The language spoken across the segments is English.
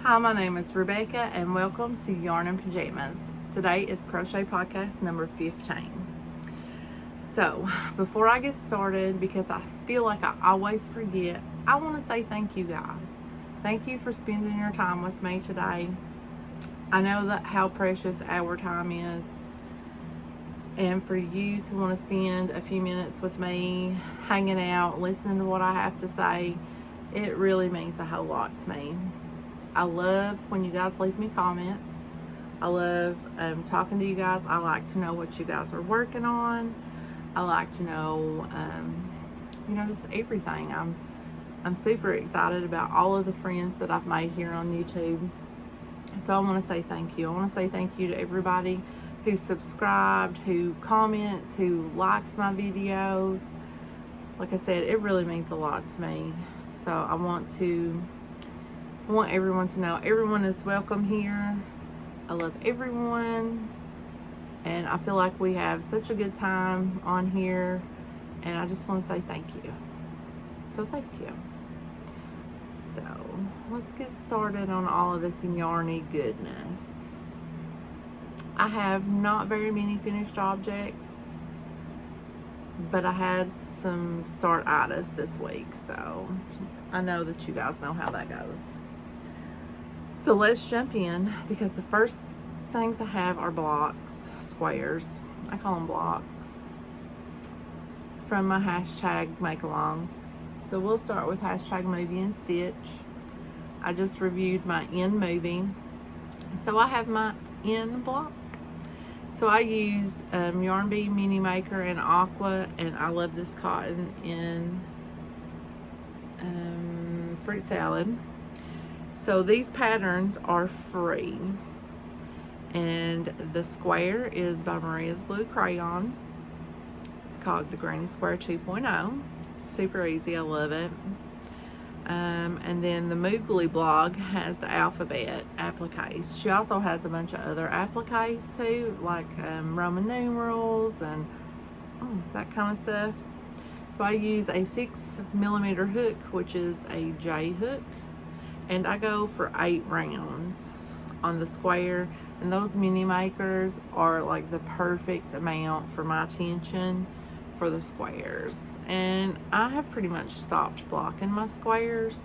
Hi, my name is Rebecca and welcome to Yarn and Pajamas. Today is Crochet Podcast number 15. So, before I get started, because I feel like I always forget, I want to say thank you guys. Thank you for spending your time with me today. I know that how precious our time is, and for you to want to spend a few minutes with me, hanging out, listening to what I have to say, it really means a whole lot to me. I love when you guys leave me comments. I love talking to you guys. I like to know what you guys are working on. I like to know, just everything. I'm super excited about all of the friends that I've made here on YouTube. So I want to say thank you. I want to say thank you to everybody who subscribed, who comments, who likes my videos. Like I said, it really means a lot to me. So I want everyone to know everyone is welcome here. I love everyone, and I feel like we have such a good time on here, and I just want to say thank you. So thank you. So let's get started on all of this yarny goodness. I have not very many finished objects, but I had some Startitis this week, so I know that you guys know how that goes. So let's jump in, because the first things I have are blocks, squares. I call them blocks, from my hashtag make-alongs. So we'll start with hashtag movie and stitch. I just reviewed my in movie. So I have my in block. So I used Yarn Bee Mini Maker and Aqua, and I love this cotton in fruit salad. So these patterns are free, and the square is by Maria's Blue Crayon. It's called the Granny Square 2.0. Super easy, I love it. And then the Moogly blog has the alphabet appliques. She also has a bunch of other appliques too, like Roman numerals and that kind of stuff. So I use a 6mm hook, which is a J hook. And I go for 8 rounds on the square, and those mini makers are like the perfect amount for my tension for the squares. And I have pretty much stopped blocking my squares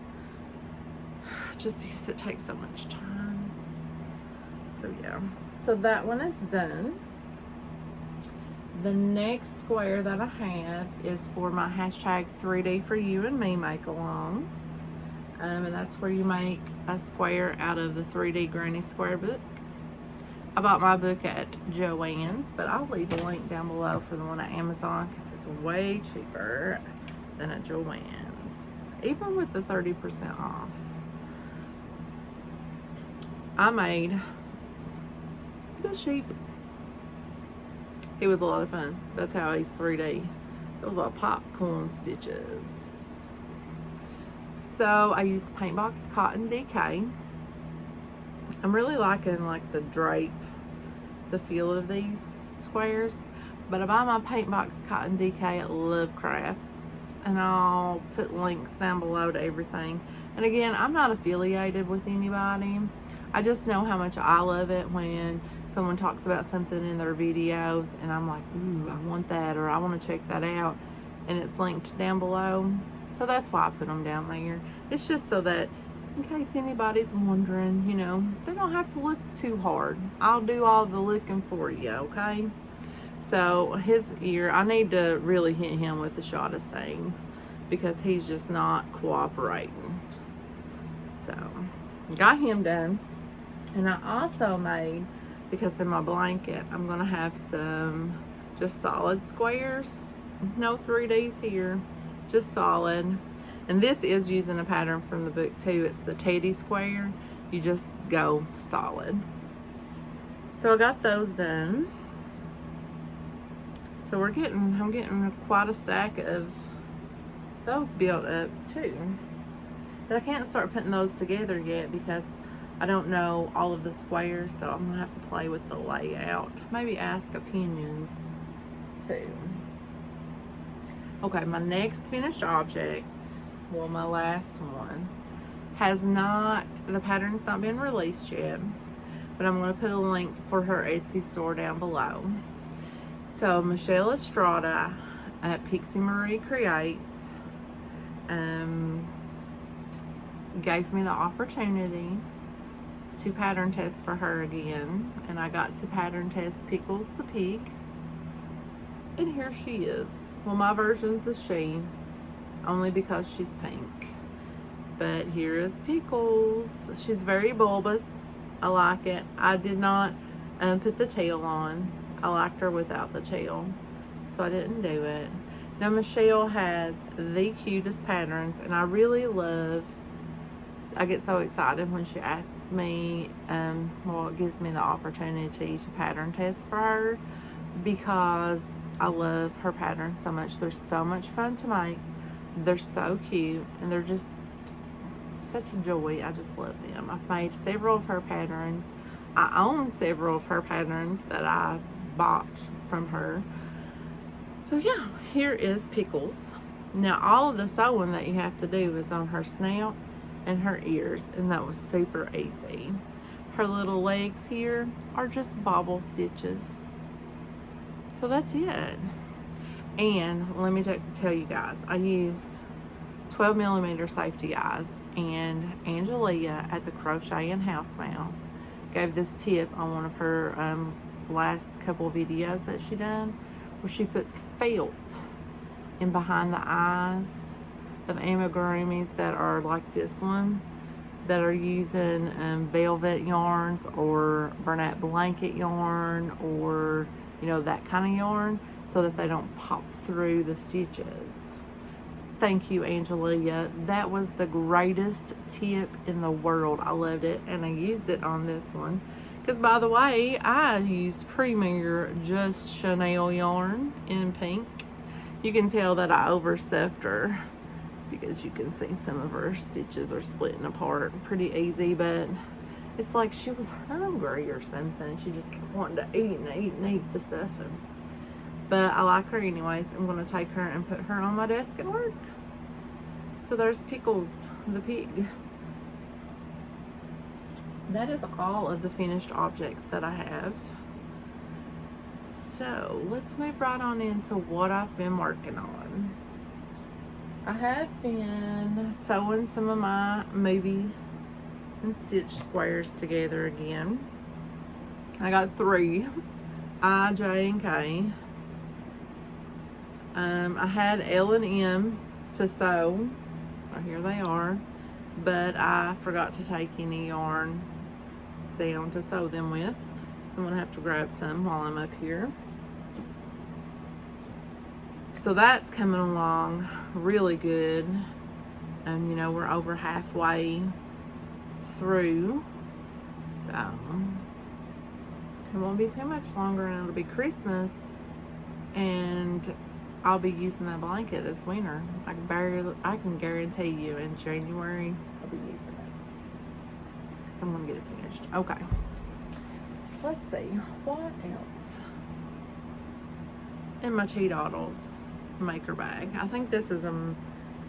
just because it takes so much time. So yeah, so that one is done. The next square that I have is for my hashtag 3D for you and me make along. And that's where you make a square out of the 3D Granny Square book. I bought my book at Joann's, but I'll leave a link down below for the one at Amazon because it's way cheaper than at Joann's, even with the 30% off. I made the sheep. It was a lot of fun. That's how he's 3D. It was like popcorn stitches. So I used Paint Box Cotton DK. I'm really liking like the drape, the feel of these squares. But I buy my Paint Box Cotton DK at Love Crafts, and I'll put links down below to everything. And again, I'm not affiliated with anybody. I just know how much I love it when someone talks about something in their videos and I'm like, ooh, I want that, or I want to check that out, and it's linked down below. So that's why I put them down there. It's just so that in case anybody's wondering, they don't have to look too hard. I'll do all the looking for you, okay? So his ear, I need to really hit him with a shot of stain because he's just not cooperating. So got him done. And I also made, because in my blanket, I'm going to have some just solid squares. No 3Ds here. Just solid. And this is using a pattern from the book too. It's the Teddy square. You just go solid. So I got those done. So I'm getting quite a stack of those built up too. But I can't start putting those together yet because I don't know all of the squares, so I'm gonna have to play with the layout. Maybe ask opinions too. Okay, my next finished object, well, my last one, The pattern's not been released yet, but I'm going to put a link for her Etsy store down below. So Michelle Estrada at Pixie Marie Creates gave me the opportunity to pattern test for her again, and I got to pattern test Pickles the pig, and here she is. Well, my version's a she, only because she's pink. But here is Pickles. She's very bulbous. I like it. I did not put the tail on. I liked her without the tail, so I didn't do it. Now Michelle has the cutest patterns, and I really love, I get so excited when she asks me, well, it gives me the opportunity to pattern test for her, because I love her patterns so much. They're so much fun to make. They're so cute, and they're just such a joy. I just love them. I've made several of her patterns. I own several of her patterns that I bought from her. So yeah, here is Pickles. Now all of the sewing that you have to do is on her snout and her ears, and that was super easy. Her little legs here are just bobble stitches. So that's it. And let me tell you guys, I used 12mm safety eyes, and Angelia at the Crochet and House Mouse gave this tip on one of her last couple of videos that she done, where she puts felt in behind the eyes of amigurumis that are like this one, that are using velvet yarns or Bernat blanket yarn, or that kind of yarn, so that they don't pop through the stitches. Thank you, Angelia. That was the greatest tip in the world. I loved it, and I used it on this one. Because, by the way, I used Premier Just Chanel yarn in pink. You can tell that I overstuffed her, because you can see some of her stitches are splitting apart pretty easy, but it's like she was hungry or something. She just kept wanting to eat and eat and eat the stuff. But I like her anyways. I'm going to take her and put her on my desk at work. So there's Pickles the pig. That is all of the finished objects that I have. So let's move right on into what I've been working on. I have been sewing some of my movie and stitch squares together again. I got 3, I, J, and K. I had L and M to sew. Right here they are, but I forgot to take any yarn down to sew them with, so I'm gonna have to grab some while I'm up here. So that's coming along really good, and we're over halfway through, so it won't be too much longer, and it'll be Christmas, and I'll be using that blanket this winter. I can guarantee you in January I'll be using it, because I'm gonna get it finished. Okay, let's see what else in my T-Doddles maker bag. I think this is a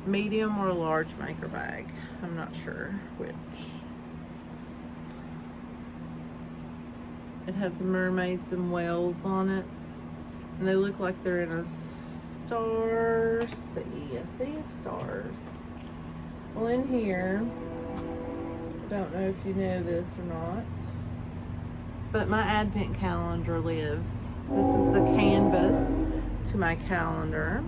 medium or a large maker bag. I'm not sure which. It has mermaids and whales on it, and they look like they're in a star sea, a sea of stars. Well, in here, I don't know if you know this or not, but my advent calendar lives. This is the canvas to my calendar,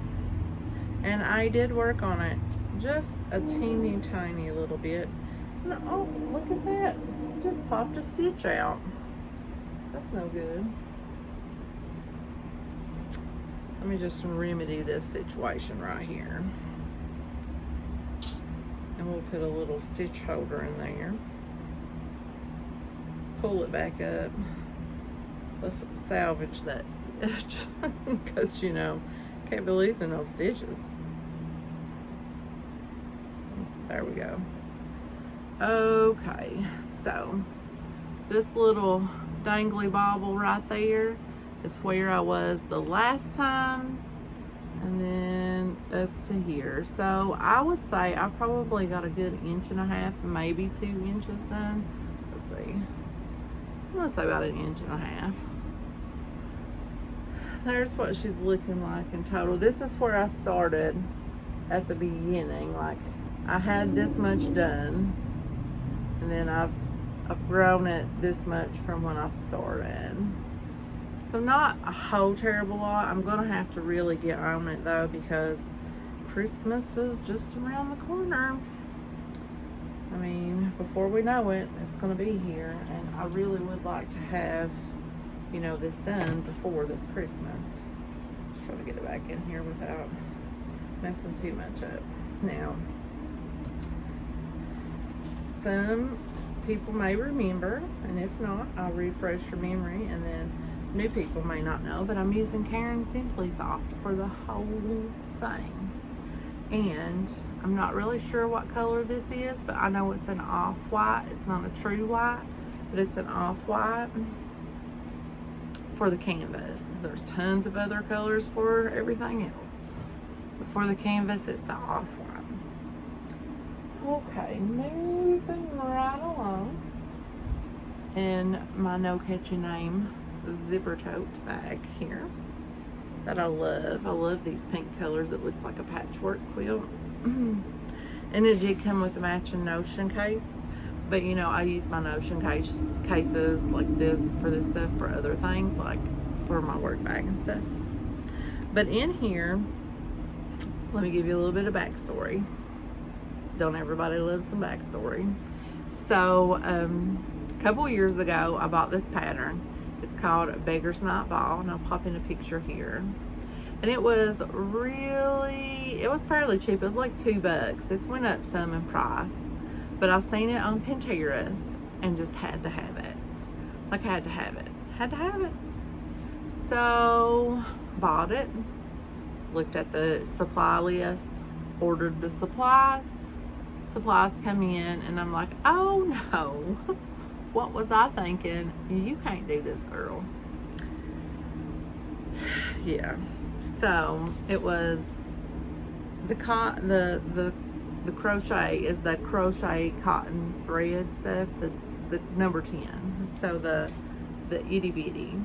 and I did work on it just a teeny tiny little bit. And oh, look at that, just popped a stitch out. That's no good. Let me just remedy this situation right here. And we'll put a little stitch holder in there. Pull it back up. Let's salvage that stitch. Because, can't be losing no stitches. There we go. Okay, so this little dangly bobble right there is where I was the last time and then up to here. So I would say I probably got a good 1.5 inches, maybe 2 inches done. Let's see. I'm gonna say about 1.5 inches. There's what she's looking like in total. This is where I started at the beginning. Like, I had this much done, and then I've grown it this much from when I started. So not a whole terrible lot. I'm gonna have to really get on it though, because Christmas is just around the corner. I mean, before we know it, it's gonna be here, and I really would like to have, you know, this done before this Christmas. Just try to get it back in here without messing too much up. Now, some people may remember, and if not, I'll refresh your memory, and then new people may not know, but I'm using Karen Simply Soft for the whole thing. And I'm not really sure what color this is, but I know it's an off-white. It's not a true white, but it's an off-white for the canvas. There's tons of other colors for everything else, but for the canvas, it's the off-white. Okay, moving right along. And my No Catch Your Name zipper tote bag here that I love. I love these pink colors. It looks like a patchwork quilt. And it did come with a matching Notion case. But you know, I use my Notion cases like this for this stuff for other things, like for my work bag and stuff. But in here, let me give you a little bit of backstory. Don't everybody love some backstory? So, a couple years ago, I bought this pattern. It's called Beggar's Night Ball, and I'll pop in a picture here. And it was fairly cheap. It was like $2. It's went up some in price, but I seen it on Pinterest and just had to have it. Like, had to have it. So, bought it, looked at the supply list, ordered the supplies come in, and I'm like, oh no, what was I thinking? You can't do this, girl. Yeah. So it was the crochet is the crochet cotton thread stuff, the number 10. So the itty bitty.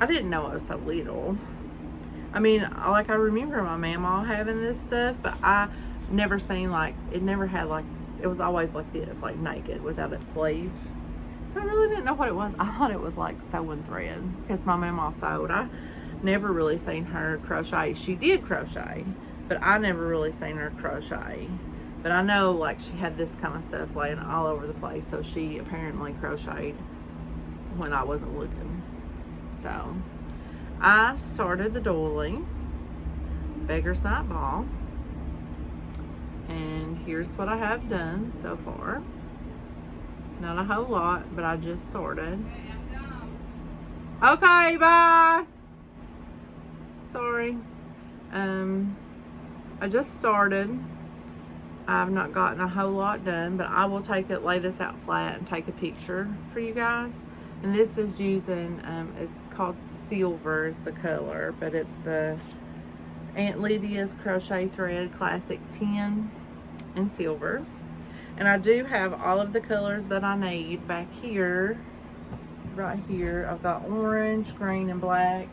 I didn't know it was so little. I mean, like, I remember my mama having this stuff, but I never seen, like, it never had, like, it was always like this, like naked without a sleeve. So I really didn't know what it was. I thought it was like sewing thread because my mama sewed. I never really seen her crochet. She did crochet, but I never really seen her crochet. But I know, like, she had this kind of stuff laying all over the place, so she apparently crocheted when I wasn't looking. So I started the doily, Beggar's Night Ball, and here's what I have done so far. Not a whole lot, but I just started. Okay, bye. Sorry. I just started. I've not gotten a whole lot done, but I will lay this out flat and take a picture for you guys. And this is using, it's called Silver is the color, but it's the Aunt Lydia's Crochet Thread Classic 10 in silver. And I do have all of the colors that I need back here, right here. I've got orange, green, and black.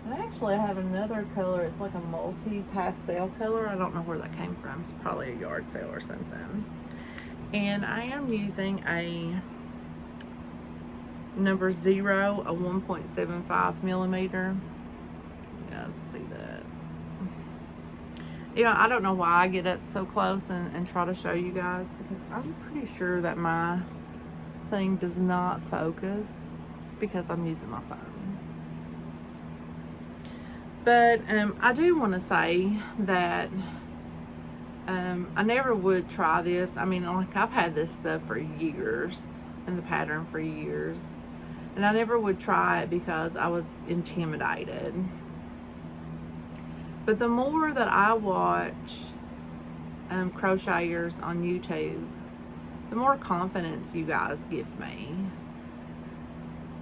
And actually I have another color. It's like a multi-pastel color. I don't know where that came from. It's probably a yard sale or something. And I am using a number 0, a 1.75 millimeter. You guys see that? You know, I don't know why I get up so close and try to show you guys, because I'm pretty sure that my thing does not focus because I'm using my phone. But I do want to say that I never would try this. I mean, like, I've had this stuff for years and the pattern for years, and I never would try it because I was intimidated. But the more that I watch crocheters on YouTube, the more confidence you guys give me.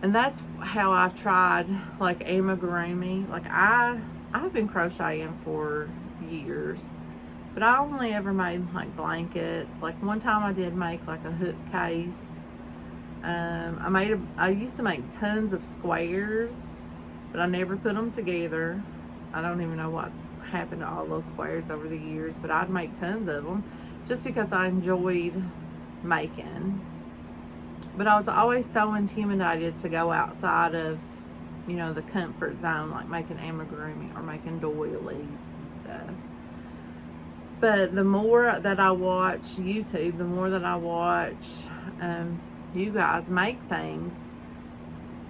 And that's how I've tried, like, amigurumi. Like, I I've been crocheting for years, but I only ever made like blankets. Like one time I did make like a hook case. I used to make tons of squares, but I never put them together. I don't even know what's happened to all those squares over the years, but I'd make tons of them just because I enjoyed making. But I was always so intimidated to go outside of, you know, the comfort zone, like making amigurumi or making doilies and stuff. But the more that I watch YouTube, the more that I watch you guys make things,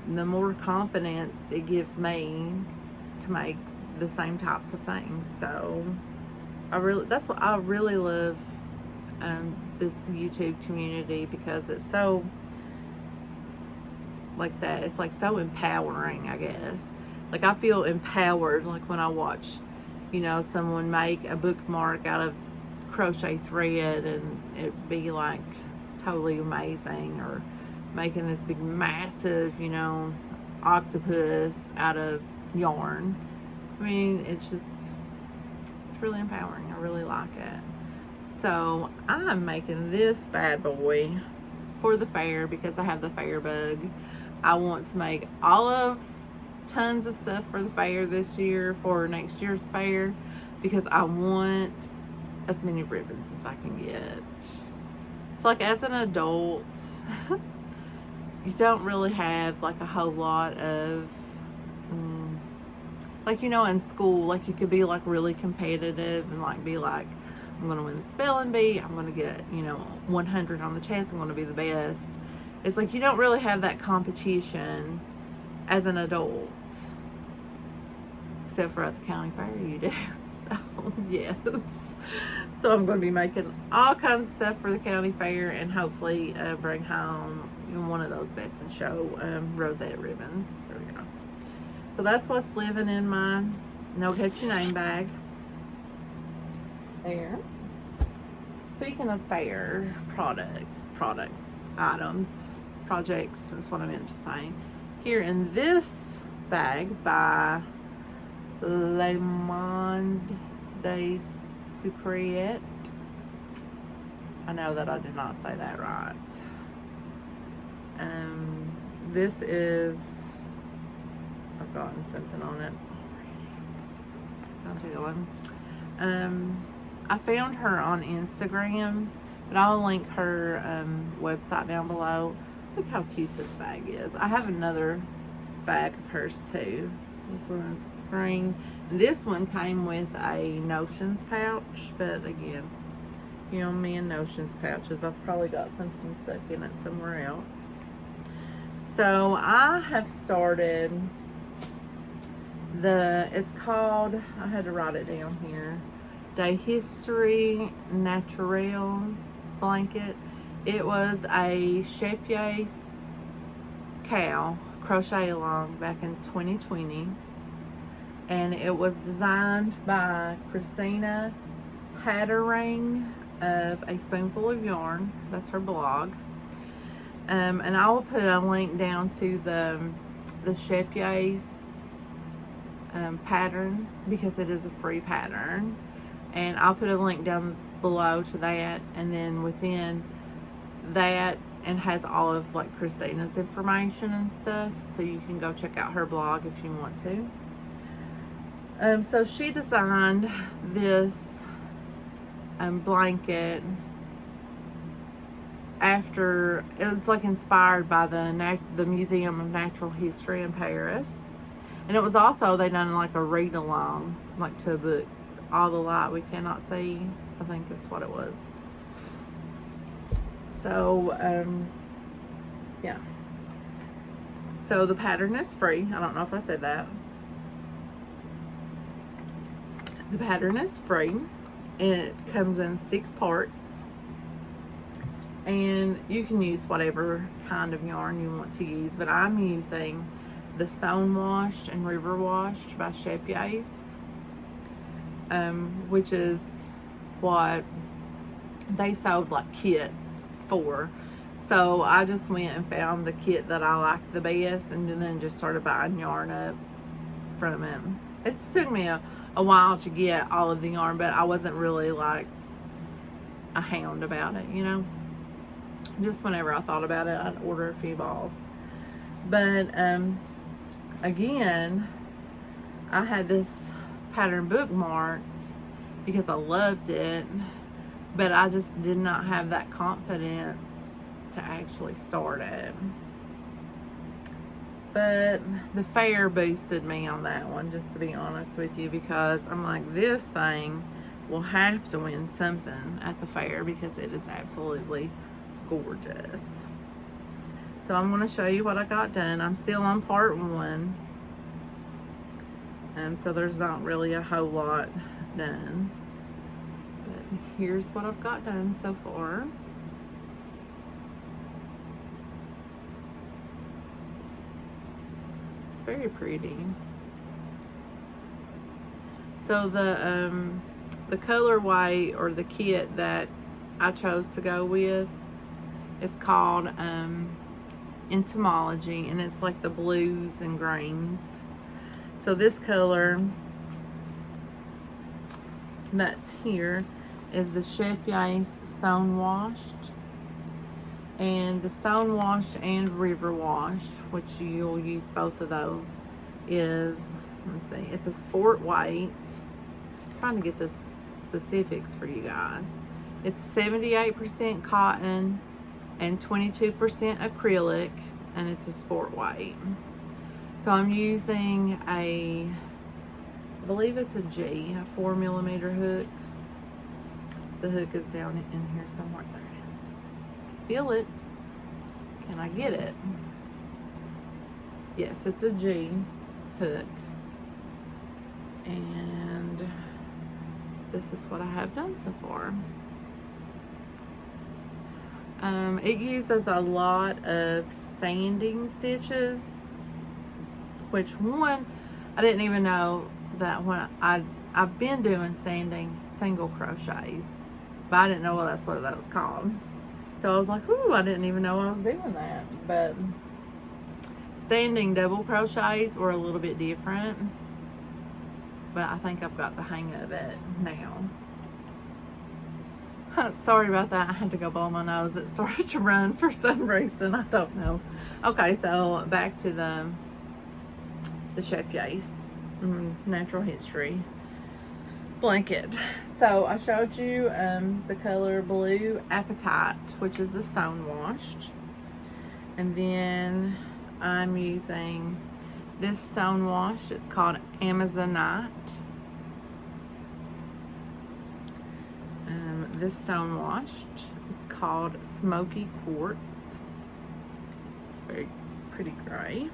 the more confidence it gives me to make the same types of things. So that's what I really love, this YouTube community, because it's so like that. It's like so empowering, I guess. Like I feel empowered like when I watch, you know, someone make a bookmark out of crochet thread and it be like totally amazing, or making this big massive, you know, octopus out of yarn. I mean, it's really empowering. I really like it. So I'm making this bad boy for the fair because I have the fair bug. I want to make tons of stuff for the fair this year for next year's fair, because I want as many ribbons as I can get. It's like as an adult, you don't really have like a whole lot of, like, you know, in school, like you could be like really competitive and like be like, I'm going to win the spelling bee, I'm going to get, you know, 100 on the test, I'm going to be the best. It's like you don't really have that competition as an adult, except for at the county fair you do. So yes, so I'm going to be making all kinds of stuff for the county fair, and hopefully bring home one of those best in show rosette ribbons. So yeah, so that's what's living in my No Catch Your Name bag there. Speaking of fair items, projects is what I meant to say. Here in this bag by Le Monde de Sucriette. I know that I did not say that right. This is, I've gotten something on it. I found her on Instagram, but I'll link her website down below. Look how cute this bag is. I have another bag of hers too. This one is green. This one came with a Notions pouch, but again, you know me and Notions pouches. I've probably got something stuck in it somewhere else. So I have started it's called, I had to write it down here, De History Naturelle blanket. It was a Crochet cow crochet along back in 2020, and it was designed by Christina Hattering of A Spoonful of Yarn. That's her blog. And I will put a link down to the Crochet's pattern, because it is a free pattern, and I'll put a link down below to that, and then within that, and has all of like Christina's information and stuff, so you can go check out her blog if you want to. So she designed this blanket after, it was like inspired by the Museum of Natural History in Paris. And it was also, they done like a read along, like to a book, All the Light We Cannot See, I think that's what it was. So, yeah. So the pattern is free. I don't know if I said that. The pattern is free. It comes in 6 parts. And you can use whatever kind of yarn you want to use, but I'm using the Stone Washed and River Washed by Crochet's, which is what they sold like kits for. So I just went and found the kit that I liked the best, and then just started buying yarn up from it. It's took me a while to get all of the yarn, but I wasn't really like a hound about it, you know. Just whenever I thought about it, I'd order a few balls. But again, I had this pattern bookmarked because I loved it, but I just did not have that confidence to actually start it. But the fair boosted me on that one, just to be honest with you, because I'm like, this thing will have to win something at the fair because it is absolutely gorgeous. So I'm going to show you what I got done. I'm still on part 1. So there's not really a whole lot done. But here's what I've got done so far. It's very pretty. So the colorway or the kit that I chose to go with is called Entomology, and it's like the blues and greens. So this color that's here is the Crochet Stone Washed, and the Stone Washed and River Washed, which you'll use both of those, is, let me see, it's a sport white. I'm trying to get the specifics for you guys. It's 78% cotton and 22% acrylic, and it's a sport white. So I'm using I believe it's a G, a 4mm hook. The hook is down in here somewhere. There it is. Feel it. Can I get it? Yes, it's a G hook. And this is what I have done so far. It uses a lot of standing stitches, which one, I didn't even know that when I've been doing standing single crochets, but I didn't know that's what that was called. So I was like, ooh, I didn't even know I was doing that. But standing double crochets were a little bit different, but I think I've got the hang of it now. Sorry about that. I had to go blow my nose. It started to run for some reason. I don't know. Okay, so back to the Crochet Natural History blanket. So I showed you the color Blue Appetite, which is the stone washed. And then I'm using this stone wash. It's called Amazonite. This stone washed, it's called Smoky Quartz. It's very pretty gray.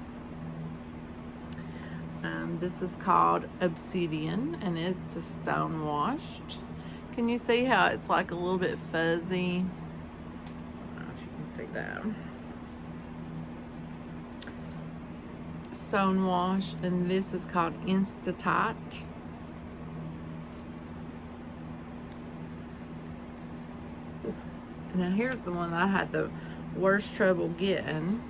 This is called Obsidian, and it's a stone washed. Can you see how it's like a little bit fuzzy? I don't know if you can see that. Stone wash, and this is called Instatight. Now here's the one that I had the worst trouble getting.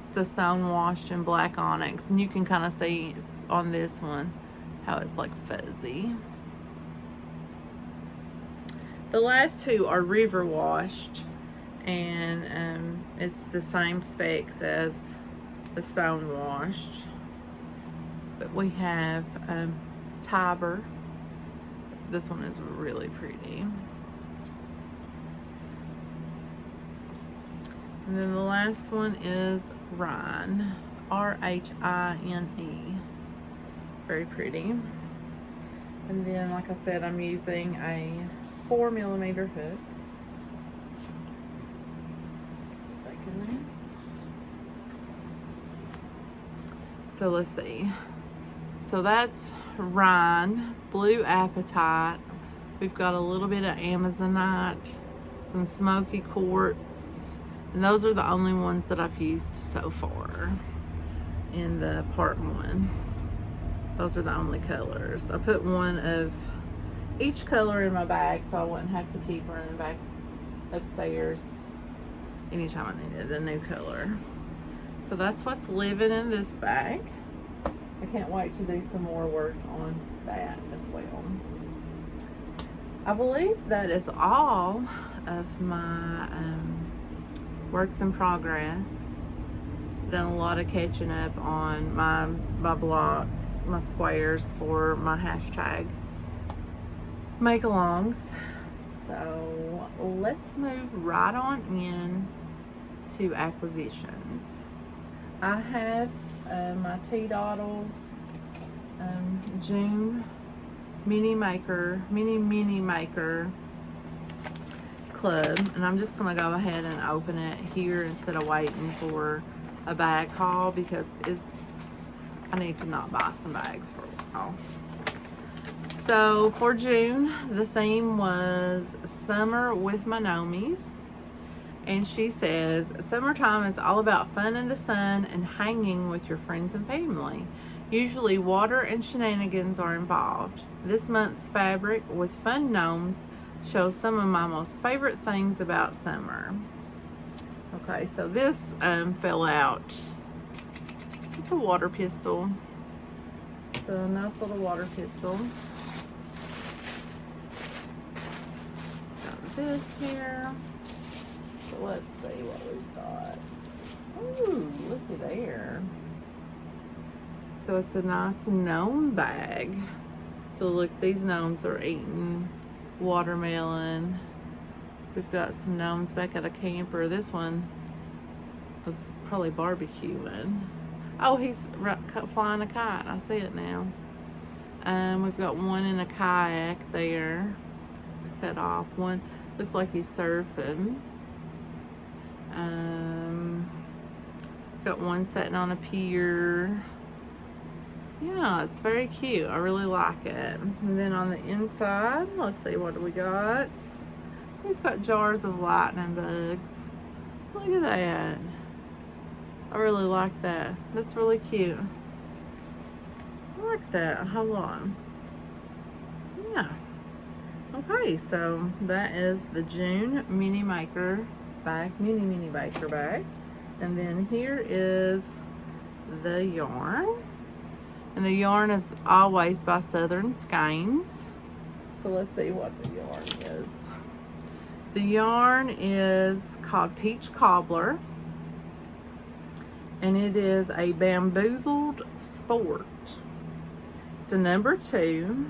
It's the stone washed in black onyx, and you can kind of see on this one how it's like fuzzy. The last two are river washed, and it's the same specs as the stone washed. But we have Tiber. This one is really pretty. And then the last one is Rhine, R-H-I-N-E. Very pretty. And then, like I said, I'm using a 4mm hook. Back in there. So let's see. So that's Rhine, Blue Appetite. We've got a little bit of Amazonite, some Smoky Quartz. And those are the only ones that I've used so far in the part 1. Those are the only colors. I put one of each color in my bag so I wouldn't have to keep running back upstairs anytime I needed a new color. So that's what's living in this bag. I can't wait to do some more work on that as well. I believe that is all of my works in progress. Done a lot of catching up on my blocks, my squares for my hashtag make-alongs. So let's move right on in to acquisitions. I have my T-Doddles June mini maker club, and I'm just gonna go ahead and open it here instead of waiting for a bag haul, because I need to not buy some bags for a while. So for June, the theme was summer with my Nomies, and she says summertime is all about fun in the sun and hanging with your friends and family. Usually water and shenanigans are involved. This month's fabric with fun gnomes shows some of my most favorite things about summer. Okay, so this fell out. It's a water pistol. So a nice little water pistol. Got this here. So let's see what we've got. Ooh, looky there. So it's a nice gnome bag. So look, these gnomes are eating watermelon. We've got some gnomes back at a camper. This one was probably barbecuing. Oh, he's flying a kite. I see it now. We've got one in a kayak there. It's cut off. One looks like he's surfing. Got one sitting on a pier. Yeah, it's very cute. I really like it. And then on the inside, let's see, what do we got? We've got jars of lightning bugs. Look at that. I really like that. That's really cute. I like that. Hold on. Yeah. Okay, so that is the June mini maker bag, mini baker bag. And then here is the yarn. And the yarn is always by Southern Skeins. So let's see what the yarn is. The yarn is called Peach Cobbler. And it is a bamboozled sport. It's a number 2.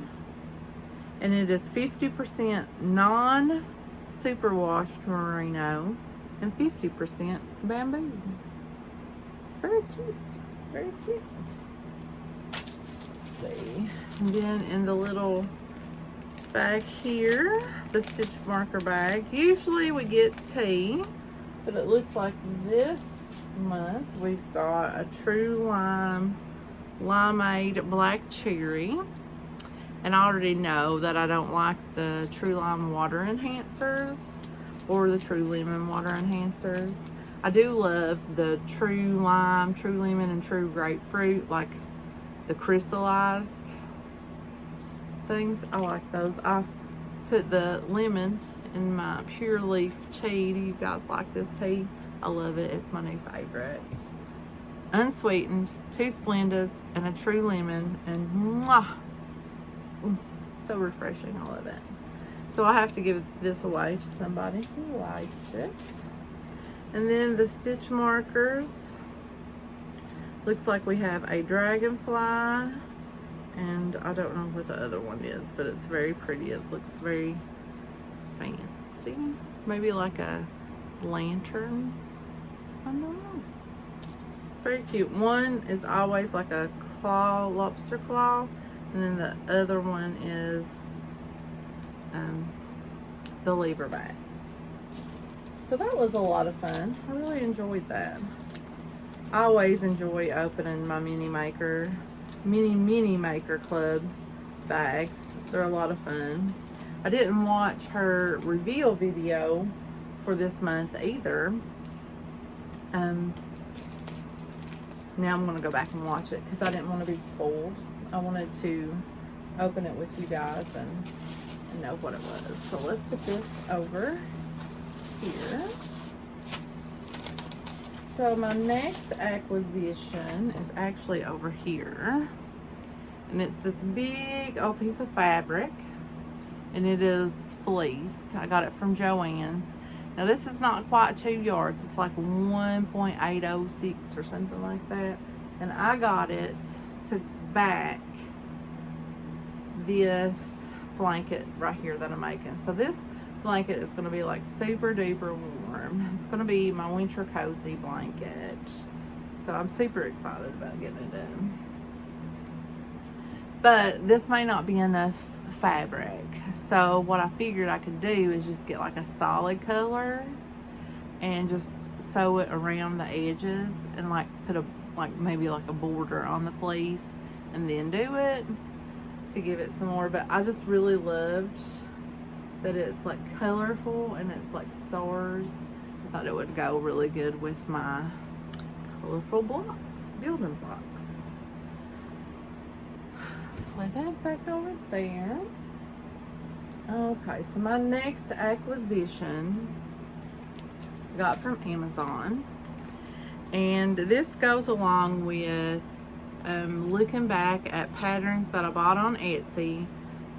And it is 50% non-superwashed merino and 50% bamboo. Very cute. Very cute. See. And then in the little bag here, the stitch marker bag. Usually we get tea, but it looks like this month we've got a True Limeade Black Cherry. And I already know that I don't like the True Lime water enhancers or the True Lemon water enhancers. I do love the True Lime, True Lemon, and True Grapefruit, like the crystallized things. I like those. I put the lemon in my Pure Leaf tea. Do you guys like this tea? I love it. It's my new favorite. Unsweetened, 2 Splendas, and a True Lemon, and mwah, so refreshing. I love it. So I have to give this away to somebody who likes it. And then the stitch markers. Looks like we have a dragonfly, and I don't know what the other one is, but it's very pretty. It looks very fancy. Maybe like a lantern. I don't know. Very cute. One is always like a claw, lobster claw, and then the other one is the lever bag. So that was a lot of fun. I really enjoyed that. I always enjoy opening my mini maker club bags. They're a lot of fun. I didn't watch her reveal video for this month either. Now I'm going to go back and watch it because I didn't want to be spoiled. I wanted to open it with you guys and know what it was. So let's put this over here. So my next acquisition is actually over here. And it's this big old piece of fabric. And it is fleece. I got it from Joann's. Now this is not quite 2 yards. It's like 1.806 or something like that. And I got it to back this blanket right here that I'm making. So this blanket is going to be like super duper warm. It's going to be my winter cozy blanket. So I'm super excited about getting it done. But this may not be enough fabric. So what I figured I could do is just get like a solid color and just sew it around the edges and like put a maybe like a border on the fleece and then do it to give it some more. But I just really loved that it's like colorful and it's like stars. I thought it would go really good with my colorful blocks, building blocks. Lay that back over there. Okay, so my next acquisition I got from Amazon, and this goes along with looking back at patterns that I bought on Etsy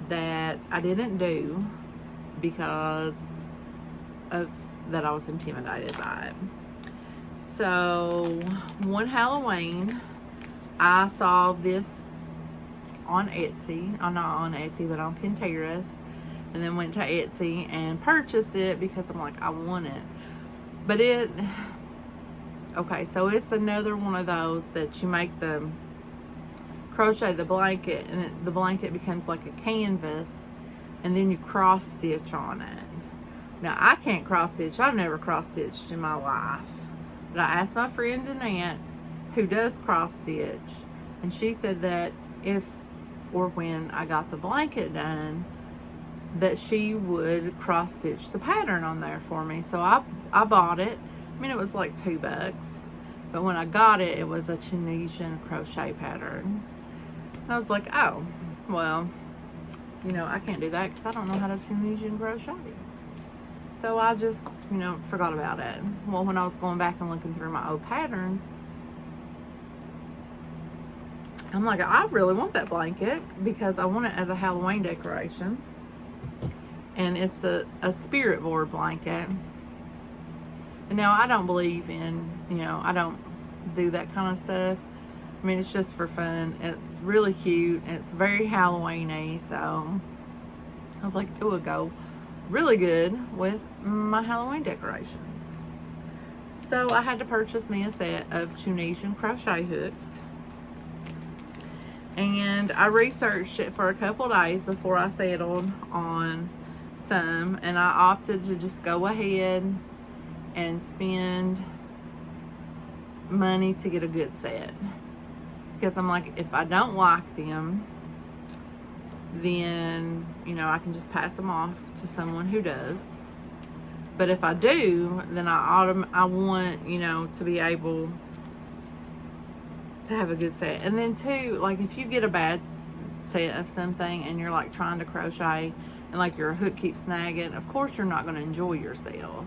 that I didn't do because of that I was intimidated by it. So one Halloween I saw this on Etsy, not on Etsy but on Pinterest, and then went to Etsy and purchased it because I'm like, I want it. But okay, so it's another one of those that you make the crochet the blanket and the blanket becomes like a canvas and then you cross stitch on it. Now I can't cross stitch. I've never cross stitched in my life, but I asked my friend Annette who does cross stitch, and she said that if or when I got the blanket done that she would cross stitch the pattern on there for me. So I bought it. I mean, it was like $2, but when I got it, it was a Tunisian crochet pattern. And I was like, oh, well, you know, I can't do that because I don't know how to Tunisian crochet. So I just, you know, forgot about it. Well, when I was going back and looking through my old patterns, I'm like, I really want that blanket because I want it as a Halloween decoration. And it's a spirit board blanket. And now I don't believe in, you know, I don't do that kind of stuff. I mean, it's just for fun. It's really cute. It's very Halloween-y. So I was like, it would go really good with my Halloween decorations. So I had to purchase me a set of Tunisian crochet hooks. And I researched it for a couple days before I settled on some, and I opted to just go ahead and spend money to get a good set, because I'm like, if I don't like them, then, you know, I can just pass them off to someone who does. But if I do, then I want, you know, to be able to have a good set. And then too, like if you get a bad set of something and you're like trying to crochet and like your hook keeps snagging, of course you're not going to enjoy yourself.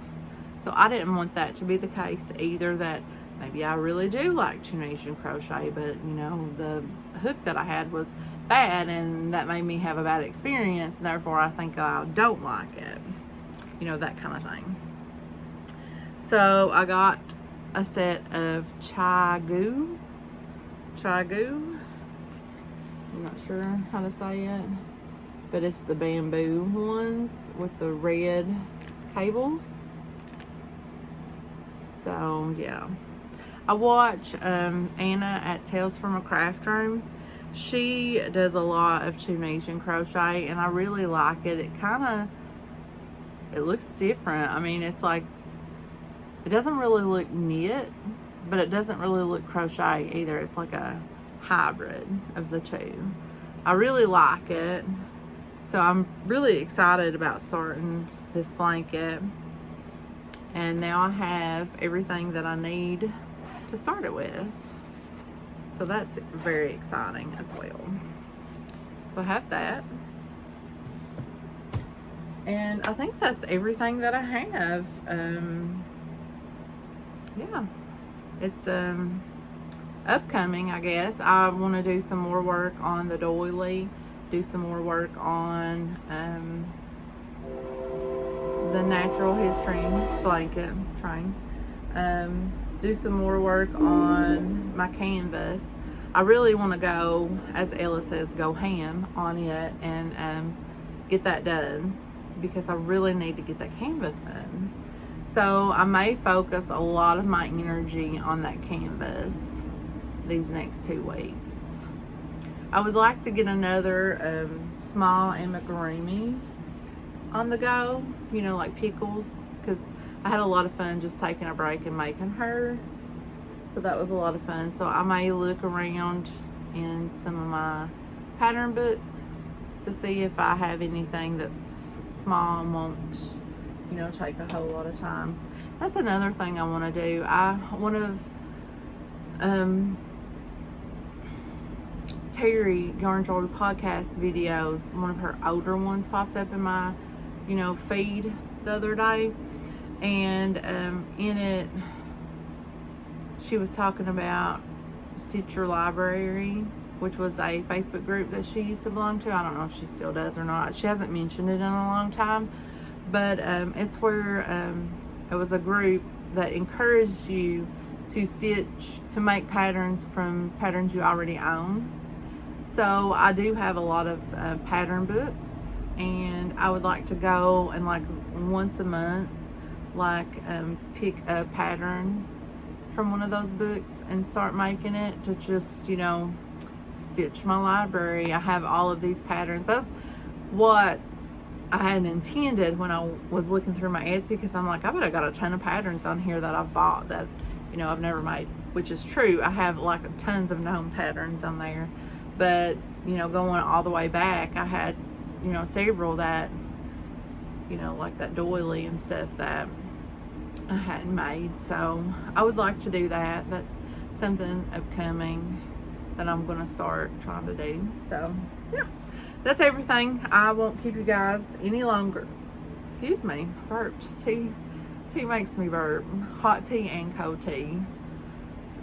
So I didn't want that to be the case either, that maybe I really do like Tunisian crochet, but you know, the hook that I had was bad and that made me have a bad experience, and therefore I think I don't like it, you know, that kind of thing. So I got a set of Chagoo. I'm not sure how to say it, but it's the bamboo ones with the red cables. So yeah, I watch Anna at Tales from a Craft Room. She does a lot of Tunisian crochet and I really like it. It looks different. I mean, it's like, it doesn't really look knit, but it doesn't really look crochet either. It's like a hybrid of the two. I really like it. So I'm really excited about starting this blanket. And now I have everything that I need to start it with. So that's very exciting as well. So I have that. And I think that's everything that I have. Yeah. it's upcoming, I guess. I want to do some more work on the doily, do some more work on the natural history blanket, trying do some more work on my canvas. I really want to go, as Ella says, go ham on it and get that done, because I really need to get that canvas done. So I may focus a lot of my energy on that canvas these next 2 weeks. I would like to get another small amigurumi on the go, you know, like pickles, because I had a lot of fun just taking a break and making her. So that was a lot of fun. So I may look around in some of my pattern books to see if I have anything that's small and won't, you know, take a whole lot of time. That's another thing I want to do. One of Terry Yarn Joy podcast videos, one of her older ones popped up in my, you know, feed the other day, and in it she was talking about Stitch Your Library, which was a Facebook group that she used to belong to. I don't know if she still does or not. She hasn't mentioned it in a long time, but it's where it was a group that encouraged you to stitch, to make patterns from patterns you already own. So I do have a lot of pattern books, and I would like to go and, like, once a month, like pick a pattern from one of those books and start making it, to just, you know, stitch my library. I have all of these patterns. That's what I had intended when I was looking through my Etsy, because I'm like, I bet I got a ton of patterns on here that I've bought that, you know, I've never made, which is true. I have like tons of known patterns on there, but, you know, going all the way back, I had, you know, several that, you know, like that doily and stuff that I hadn't made. So I would like to do that. That's something upcoming that I'm going to start trying to do. So yeah, that's everything. I won't keep you guys any longer. Excuse me, burped. Tea makes me burp. Hot tea and cold tea,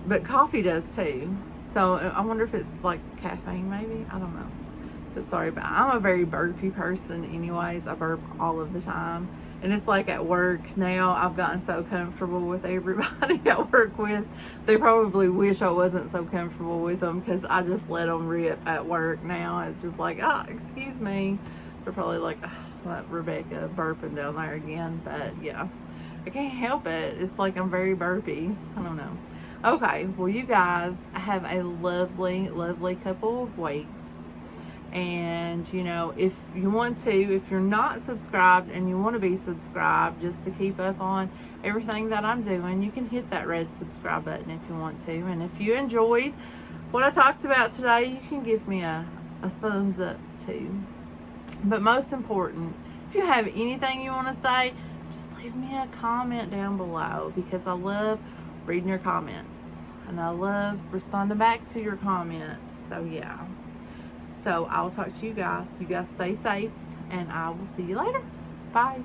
but coffee does too. So I wonder if it's like caffeine, maybe. I don't know. But sorry, but I'm a very burpy person anyways. I burp all of the time. And it's like at work now, I've gotten so comfortable with everybody I work with. They probably wish I wasn't so comfortable with them, because I just let them rip at work now. It's just like, oh, excuse me. They're probably like, oh, let Rebecca burping down there again. But yeah, I can't help it. It's like I'm very burpy. I don't know. Okay, well, you guys have a lovely, lovely couple of weeks. And, you know, if you want to, if you're not subscribed and you want to be subscribed just to keep up on everything that I'm doing, you can hit that red subscribe button if you want to. And if you enjoyed what I talked about today, you can give me a thumbs up too. But most important, if you have anything you want to say, just leave me a comment down below, because I love reading your comments and I love responding back to your comments. So yeah. So I'll talk to you guys. You guys stay safe, and I will see you later. Bye.